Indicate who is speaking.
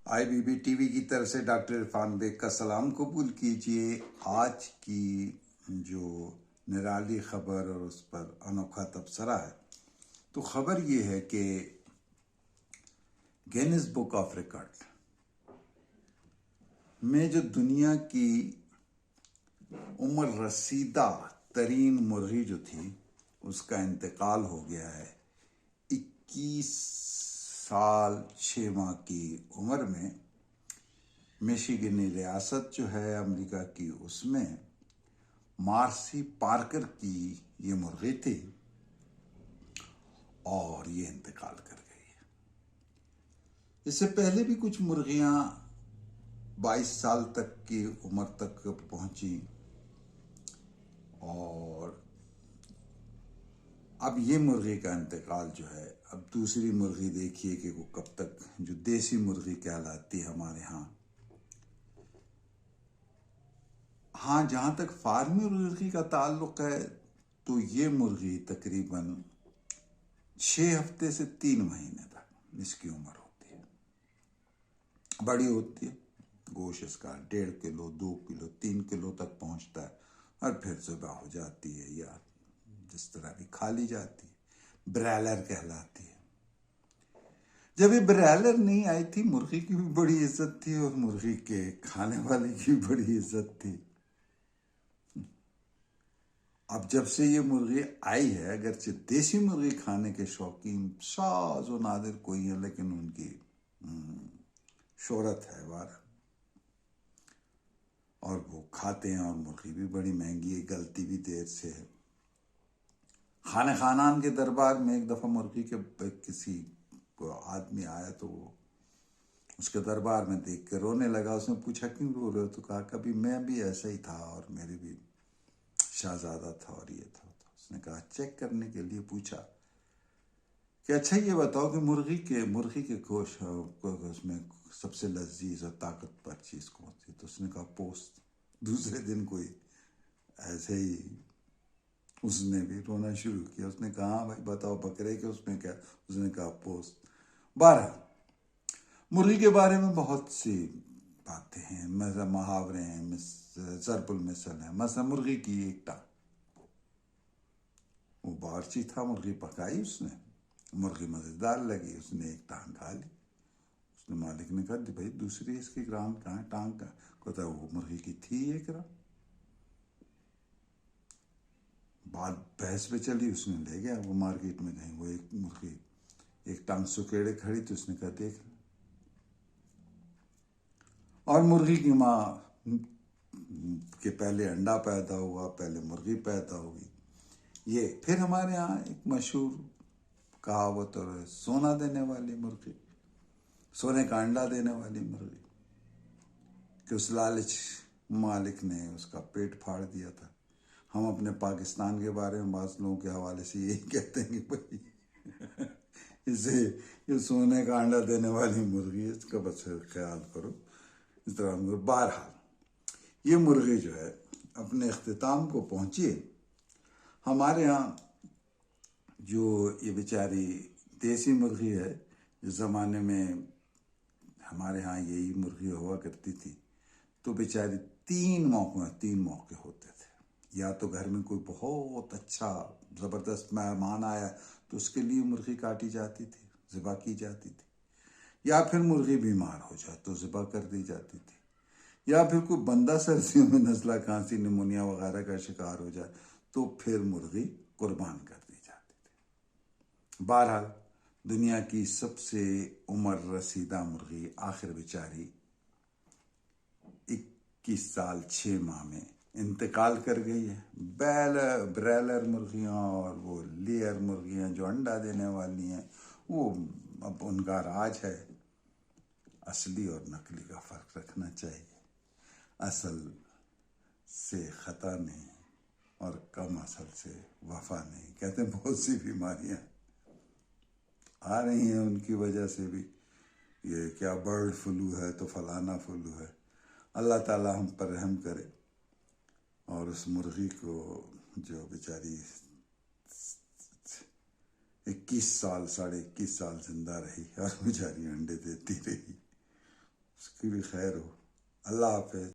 Speaker 1: IBB TV की तरफ से डॉक्टर इरफान बेग का सलाम कबूल कीजिए। आज की जो निराली खबर और उस पर अनोखा तबसरा है, तो खबर ये है कि गिनीज बुक ऑफ रिकॉर्ड में जो दुनिया की उम्र रसीदा तरीन मुर्गी जो थी उसका इंतकाल हो गया है। 21 साल 6 माह की उम्र में मिशिगनी रियासत जो है अमेरिका की, उसमें मार्सी पार्कर की ये मुर्गी थी और ये इंतकाल कर गई है। इससे पहले भी कुछ मुर्गियां 22 साल तक की उम्र तक पहुंची और अब ये मुर्गी का इंतकाल जो है, अब दूसरी मुर्गी देखिए कि वो कब तक, जो देसी मुर्गी कहलाती है हमारे यहाँ। हाँ, जहाँ तक फार्मी मुर्गी का ताल्लुक है तो ये मुर्गी तकरीबन 6 हफ्ते से 3 महीने तक इसकी उम्र होती है। बड़ी होती है, गोश्त इसका 1.5 किलो 2 किलो 3 किलो तक पहुँचता है और फिर ज़िबा हो जाती है या जिस तरह भी खा ली जाती है। ब्रैलर कहलाती है। जब ये ब्रैलर नहीं आई थी, मुर्गी की भी बड़ी इज्जत थी और मुर्गी के खाने वाले की भी बड़ी इज्जत थी। अब जब से ये मुर्गी आई है, अगरचे देसी मुर्गी खाने के शौकीन शाज़ व नादिर कोई है, लेकिन उनकी शोहरत है बार और वो खाते हैं। और मुर्गी भी बड़ी महंगी है, गलती भी देर से है। खाने खानान के दरबार में एक दफ़ा मुर्गी के किसी को आदमी आया तो वो उसके दरबार में देख के रोने लगा। उसने पूछा क्यों रो रहे हो? तो कहा कभी मैं भी ऐसा ही था और मेरे भी शहजादा था और ये था। तो उसने कहा चेक करने के लिए पूछा कि अच्छा ये बताओ कि मुर्गी के गोश्त उसमें सबसे लजीज और ताकतवर चीज़ कौन सी? तो उसने कहा पोस्त। दूसरे दिन कोई ऐसे ही उसने भी रोना शुरू किया। उसने कहा हाँ भाई बताओ बकरे के उसमें क्या? उसने कहा पोस्त। 12 मुर्गी के बारे में बहुत सी बातें हैं, मुहावरे हैं, ज़रबुल मिसल है। मसला मुर्गी की एक टांग, वो बावर्ची था, मुर्गी पकाई उसने, मुर्गी मज़ेदार लगी, उसने एक टांग खा ली। उसने मालिक ने कहा भाई दूसरी इसकी ग्राम कहाँ, टांग का? कहता वो मुर्गी की थी एक ग्राम। बात बहस पे चली, उसने ले गया वो मार्केट में कहीं, वो एक मुर्गी एक टांग सुकेड़े खड़ी, तो उसने कहा देख। और मुर्गी की माँ के पहले अंडा पैदा हुआ, पहले मुर्गी पैदा हुई। ये फिर हमारे यहाँ एक मशहूर कहावत और सोना देने वाली मुर्गी, सोने का अंडा देने वाली मुर्गी, कि उस लालच मालिक ने उसका पेट फाड़ दिया था। हम अपने पाकिस्तान के बारे में बात लोगों के हवाले से यही कहते हैं कि भाई इसे ये सोने का अंडा देने वाली मुर्गी है, इसका बस ख्याल करो। इस तरह बहरहाल ये मुर्गी जो है अपने अख्तिताम को पहुंची है। हमारे यहाँ जो ये बेचारी देसी मुर्गी है, जिस ज़माने में हमारे यहाँ यही मुर्गी हुआ करती थी, तो बेचारी 3 मौके होते थे। या तो घर में कोई बहुत अच्छा ज़बरदस्त मेहमान आया तो उसके लिए मुर्गी काटी जाती थी, ज़िबा की जाती थी। या फिर मुर्गी बीमार हो जाए तो ज़िबा कर दी जाती थी। या फिर कोई बंदा सर्दियों में नज़ला, खांसी, निमोनिया वगैरह का शिकार हो जाए तो फिर मुर्गी कुर्बान कर दी जाती थी। बहरहाल दुनिया की सबसे उम्र रसीदा मुर्गी आखिर बेचारी 21 साल 6 माह में इंतकाल कर गई है। ब्रैलर मुर्गियाँ और वो लेयर मुर्गियाँ जो अंडा देने वाली हैं, वो अब उनका राज है। असली और नकली का फ़र्क रखना चाहिए। असल से ख़ता नहीं और कम असल से वफा नहीं। कहते हैं बहुत सी बीमारियाँ आ रही हैं उनकी वजह से भी, ये क्या बर्ड फ्लू है तो फलाना फ्लू है। अल्लाह ताला हम पर रहम करे और उस मुर्गी को जो बेचारी 21 साल 21.5 साल जिंदा रही और बेचारी अंडे देती रही, کی بھی خیر ہو. اللہ حافظ.